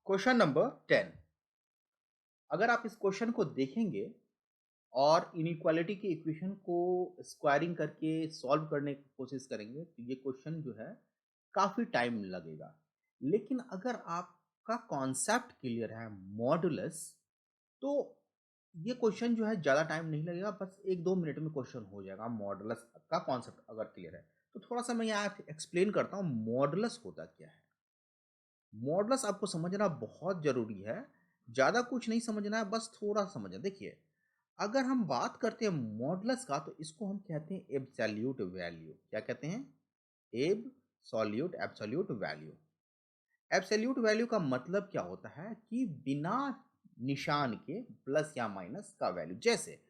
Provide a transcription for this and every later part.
Question number 10। अगर आप इस क्वेश्चन को देखेंगे और इनइक्वालिटी की इक्वेशन को स्क्वायरिंग करके सॉल्व करने की कोशिश करेंगे तो ये क्वेश्चन जो है काफ़ी टाइम लगेगा। लेकिन अगर आपका कॉन्सेप्ट क्लियर है मॉडुलस, तो ये क्वेश्चन जो है ज़्यादा टाइम नहीं लगेगा, बस 1-2 मिनट में क्वेश्चन हो जाएगा। मॉडुलस का कॉन्सेप्ट अगर क्लियर है तो थोड़ा सा मैं यहाँ एक्सप्लेन करता हूँ मॉडुलस होता क्या है। मॉडल्स आपको समझना बहुत ज़रूरी है। ज़्यादा कुछ नहीं समझना है, बस थोड़ा समझना। देखिए, अगर हम बात करते हैं मॉडल्स का तो इसको हम कहते हैं एब्सोल्यूट वैल्यू। क्या कहते हैं? Absolute value. एब्सोल्यूट वैल्यू का मतलब क्या होता है कि बिना निशान के प्लस या माइनस का वैल्यू। जैसे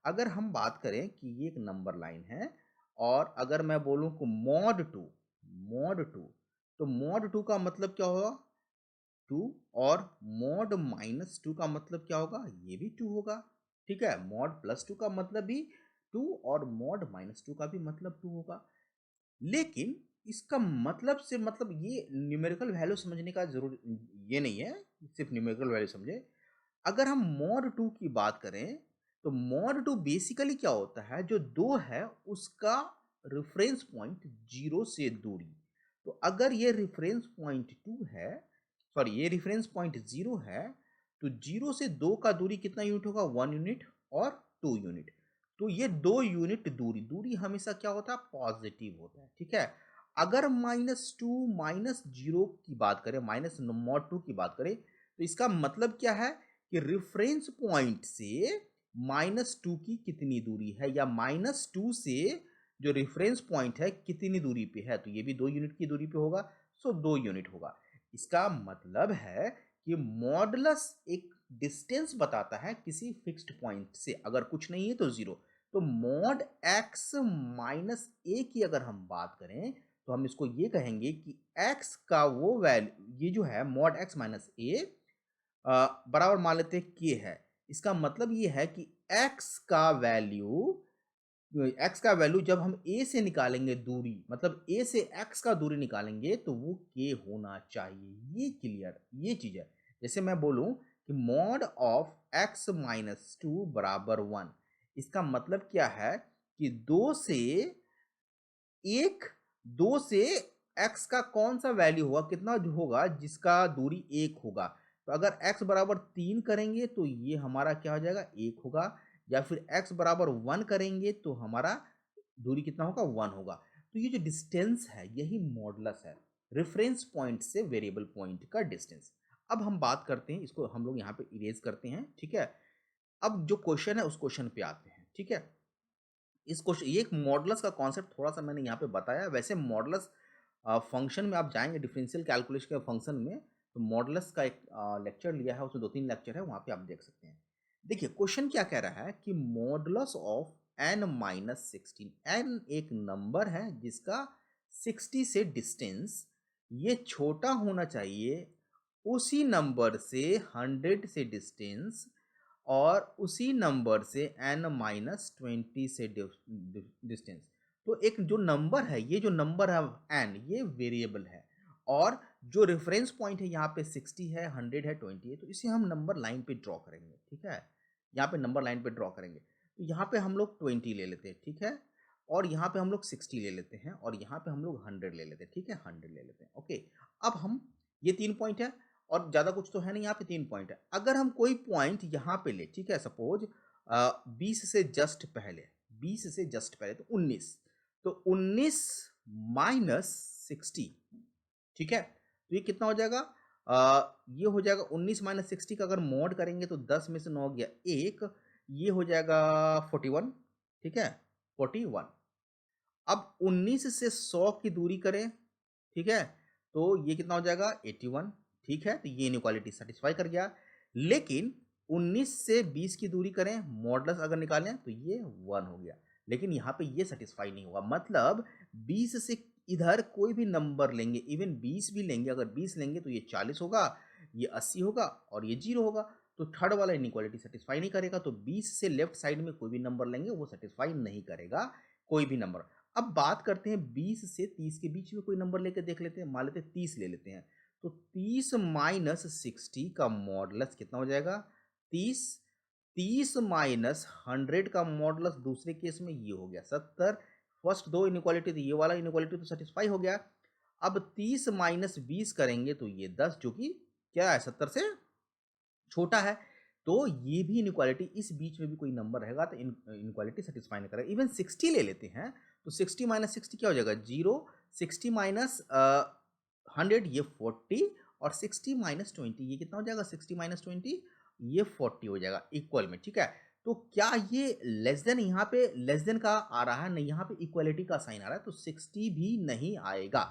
अगर हम बात करें कि ये एक नंबर लाइन है और अगर मैं बोलूँ कि मॉड 2 तो मॉड 2 का मतलब क्या होगा? 2। और मॉड -2 का मतलब क्या होगा? ये भी 2 होगा। ठीक है? मॉड +2 का मतलब भी 2 और मॉड -2 का भी मतलब 2 होगा। लेकिन इसका मतलब से मतलब ये न्यूमेरिकल वैल्यू समझने का ज़रूर ये नहीं है, सिर्फ़ न्यूमेरिकल वैल्यू समझे। अगर हम मॉड 2 की बात करें, तो मॉड 2 बेसिकली क्या होता है, जो 2 है उसका रेफ़रेंस पॉइंट 0 से दूरी। तो अगर ये रेफ़रेंस पॉइंट 2 है, सॉरी ये रेफ़रेंस पॉइंट 0 है, तो 0 से 2 का दूरी कितना यूनिट होगा? 1 यूनिट और 2 यूनिट। तो ये 2 यूनिट दूरी हमेशा क्या होता है? पॉज़िटिव होता है, ठीक है? अगर -2 -0 की बात करें, माइनस मॉड 2 की बात करें, तो इसका मतलब क्या है कि रेफरेंस पॉइंट से -2 की कितनी दूरी है, या -2 से जो रेफरेंस पॉइंट है कितनी दूरी पे है, तो ये भी 2 यूनिट की दूरी पे होगा, सो 2 यूनिट होगा। इसका मतलब है कि मॉडुलस एक डिस्टेंस बताता है किसी फिक्स्ड पॉइंट से, अगर कुछ नहीं है तो 0। तो मॉड x माइनस a की अगर हम बात करें तो हम इसको ये कहेंगे कि x का वो वैल्यू, ये जो है मॉड x माइनस a बराबर मान लेते हैं k है। इसका मतलब ये है कि x का वैल्यू जब हम a से निकालेंगे दूरी, मतलब a से x का दूरी निकालेंगे तो वो k होना चाहिए। ये क्लियर, ये चीज़ है। जैसे मैं बोलूँ कि मॉड ऑफ x माइनस 2 बराबर 1, इसका मतलब क्या है कि 2 से x का कौन-सा वैल्यू होगा, कितना जो होगा जिसका दूरी 1 होगा। तो अगर x बराबर 3 करेंगे तो ये हमारा क्या हो जाएगा? 1 होगा, या फिर x बराबर 1 करेंगे तो हमारा दूरी कितना होगा? 1 होगा। तो ये जो डिस्टेंस है यही मॉडुलस है, रेफरेंस पॉइंट से वेरिएबल पॉइंट का डिस्टेंस। अब हम बात करते हैं, इसको हम लोग यहाँ पे इरेज़ करते हैं, ठीक है? अब जो क्वेश्चन है उस क्वेश्चन पे आते हैं, ठीक है? इस क्वेश्चन ये एक मॉडुलस का कॉन्सेप्ट थोड़ा-सा मैंने यहाँ पे बताया। वैसे मॉडुलस फंक्शन में आप जाएँगे डिफरेंशियल कैलकुलस के फंक्शन में, तो मॉडुलस का एक लेक्चर लिया है, उसमें 2-3 लेक्चर है, वहाँ पे आप देख सकते हैं। देखिए क्वेश्चन क्या कह रहा है कि मॉडुलस ऑफ n-16, n एक नंबर है जिसका 60 से डिस्टेंस ये छोटा होना चाहिए उसी नंबर से 100 से डिस्टेंस, और उसी नंबर से n-20 से डिस्टेंस। तो एक जो नंबर है, ये जो नंबर है n, ये वेरिएबल है, और जो रेफरेंस पॉइंट है यहाँ पे 60 है, 100 है, 20 है, तो इसे हम नंबर लाइन पे ड्रॉ करेंगे, ठीक है? यहाँ पे नंबर लाइन पे ड्रॉ करेंगे, तो यहाँ पे हम लोग 20 ले लेते हैं, ठीक है? और यहाँ पे हम लोग 60 ले लेते हैं, और यहाँ पे हम लोग 100 ले लेते हैं, ठीक है? 100 ले लेते हैं, ओके। अब हम, ये 3 पॉइंट है और ज़्यादा कुछ तो है नहीं, यहाँ पे 3 पॉइंट है। अगर हम कोई पॉइंट यहाँ पे ले, ठीक है? सपोज़ 20 से जस्ट पहले, 20 से जस्ट पहले तो 19, तो 19 माइनस 60, ठीक है? तो ये कितना हो जाएगा? ये हो जाएगा 19 माइनस 60 का अगर मॉड करेंगे तो 10 में से 9 गया 1, ये हो जाएगा 41, ठीक है? 41। अब 19 से 100 की दूरी करें, ठीक है? तो ये कितना हो जाएगा? 81, ठीक है? तो ये इनइक्वालिटी सैटिस्फाई कर गया। लेकिन 19 से 20 की दूरी करें, मॉडुलस अगर निकालें तो ये 1 हो गया। लेकिन यहाँ पे ये सैटिस्फाई नहीं हुआ, मतलब 20 से इधर कोई भी नंबर लेंगे, इवन 20 भी लेंगे, अगर 20 लेंगे तो ये 40 होगा, ये 80 होगा और ये 0 होगा। तो थर्ड वाला इनइक्वालिटी सैटिस्फाई नहीं करेगा, तो 20 से लेफ्ट साइड में कोई भी नंबर लेंगे वो सैटिस्फाई नहीं करेगा, कोई भी नंबर। अब बात करते हैं 20 से 30 के बीच में कोई नंबर लेके देख लेते हैं, मान लेते हैं 30 ले लेते हैं। तो 30 माइनस 60 का मॉडुलस कितना हो जाएगा? 30। 30 माइनस 100 का मॉडुलस दूसरे केस में ये हो गया 70। फर्स्ट दो इनइक्वालिटी थी, ये वाला इनइक्वालिटी तो सेटिस्फाई हो गया। अब 30 माइनस 20 करेंगे तो ये 10, जो कि क्या है 70 से छोटा है। तो ये भी इनइक्वालिटी, इस बीच में भी कोई नंबर रहेगा तो इनइक्वालिटी सेटिस्फाई नहीं करेगा। इवन 60 ले लेते हैं तो 60 माइनस 60 क्या हो जाएगा? 0। 60 माइनस 100 ये 40, और 60 माइनस 20 ये कितना हो जाएगा? 60 माइनस 20 ये 40 हो जाएगा इक्वल में, ठीक है। तो क्या ये लेस देन, यहाँ पे लेस देन का आ रहा है? नहीं, यहाँ पे इक्वलिटी का साइन आ रहा है, तो 60 भी नहीं आएगा।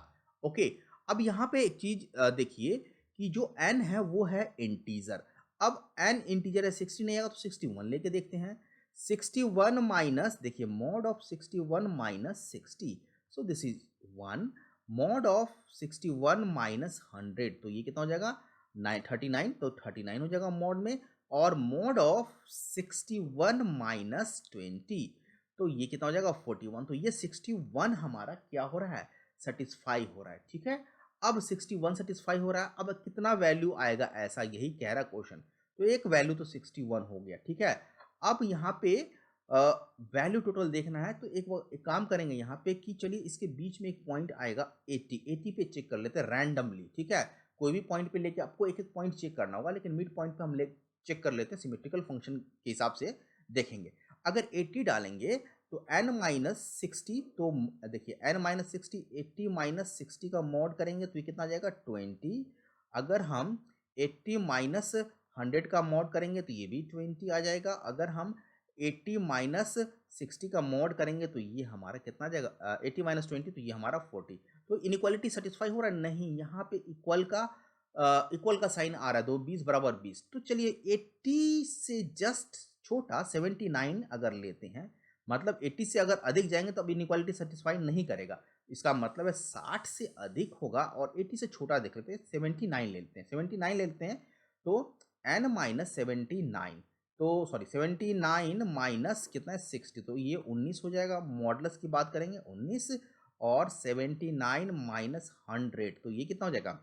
ओके, अब यहाँ पे एक चीज देखिए कि जो n है वो है इंटीजर। अब n इंटीजर है, 60 नहीं आएगा तो 61 लेके देखते हैं। 61 माइनस, देखिए mod of 61 minus 60, so this is 1। Mod of 61 minus 100, तो ये कितना हो जाएगा? 39, तो 39 हो जाएगा मॉड में। और मॉड ऑफ 61 माइनस 20, तो ये कितना हो जाएगा? 41। तो ये 61 हमारा क्या हो रहा है? सेटिस्फाई हो रहा है, ठीक है। अब 61 सेटिस्फाई हो रहा है, अब कितना वैल्यू आएगा ऐसा, यही कह रहा क्वेश्चन। तो एक वैल्यू तो 61 हो गया, ठीक है। अब यहाँ पे वैल्यू टोटल देखना है, तो एक काम करेंगे यहाँ पे कि चलिए इसके बीच में एक पॉइंट आएगा 80। 80 पे चेक कर लेते हैं रैंडमली, ठीक है। कोई भी पॉइंट पे लेके आपको एक एक पॉइंट चेक करना होगा, लेकिन मिड पॉइंट पे हम ले चेक कर लेते हैं, सिमेट्रिकल फंक्शन के हिसाब से देखेंगे। अगर 80 डालेंगे तो n माइनस 60, तो देखिए n माइनस 60, 80 माइनस 60 का मॉड करेंगे तो ये कितना आ जाएगा? 20। अगर हम 80 माइनस 100 का मॉड करेंगे तो ये भी 20 आ जाएगा। अगर हम 80 माइनस 60 का मॉड करेंगे तो ये हमारा कितना आ जाएगा? 80 माइनस 20, तो ये हमारा 40। तो इनइक्वालिटी सेटिस्फाई हो रहा है? नहीं, यहाँ पे इक्वल का साइन आ रहा है, 2 20 बराबर 20। तो चलिए 80 से जस्ट छोटा 79 अगर लेते हैं, मतलब 80 से अगर अधिक जाएंगे तो अब इनइक्वालिटी सेटिस्फाई नहीं करेगा। इसका मतलब है 60 से अधिक होगा, और 80 से छोटा देख लेते हैं, 79 ले लेते हैं। 79 ले लेते हैं तो n माइनस 79, तो सॉरी 79 माइनस कितना है? 60, तो ये 19 हो जाएगा। मॉडुलस की बात करेंगे 19, और 79 माइनस 100, तो ये कितना हो जाएगा?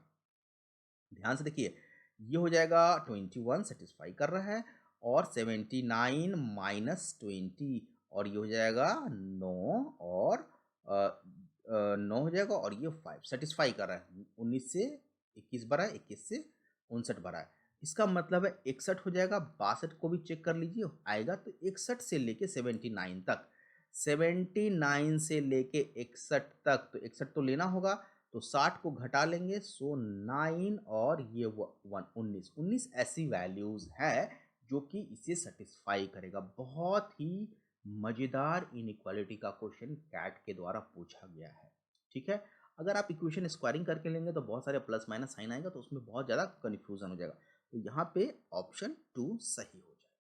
ध्यान से देखिए, ये हो जाएगा 21 सेटिस्फाई कर रहा है, और 79 माइनस 20, और ये हो जाएगा 9, और 9 हो जाएगा, और ये 5 सेटिस्फाई कर रहा है। 19 से 21 भरा है, 21 से 59 भरा है। इसका मतलब है 61 हो जाएगा। 62 को भी चेक कर लीजिए, आएगा तो 61 से लेके 79 तक, 79 से लेके 61 तक, तो 61 तो लेना होगा, तो 60 को घटा लेंगे, सो 9, और ये 19 19 ऐसी वैल्यूज है जो कि इसे सेटिस्फाई करेगा। बहुत ही मजेदार इनइक्वालिटी का क्वेश्चन कैट के द्वारा पूछा गया है, ठीक है। अगर आप इक्वेशन स्क्वायरिंग करके लेंगे तो बहुत सारे प्लस माइनस साइन आएगा, तो उसमें बहुत ज़्यादा कन्फ्यूजन हो जाएगा। तो यहाँ पे ऑप्शन 2 सही हो जाएगा,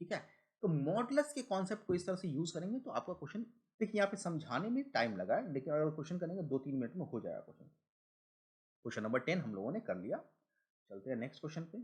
ठीक है। तो मॉडुलस के कॉन्सेप्ट को इस तरह से यूज करेंगे तो आपका क्वेश्चन, देखिए यहाँ पे समझाने में टाइम लगा है, लेकिन अगर क्वेश्चन करेंगे 2-3 मिनट में हो जाएगा क्वेश्चन। क्वेश्चन नंबर 10 हम लोगों ने कर लिया। चलते हैं नेक्स्ट क्वेश्चन पे।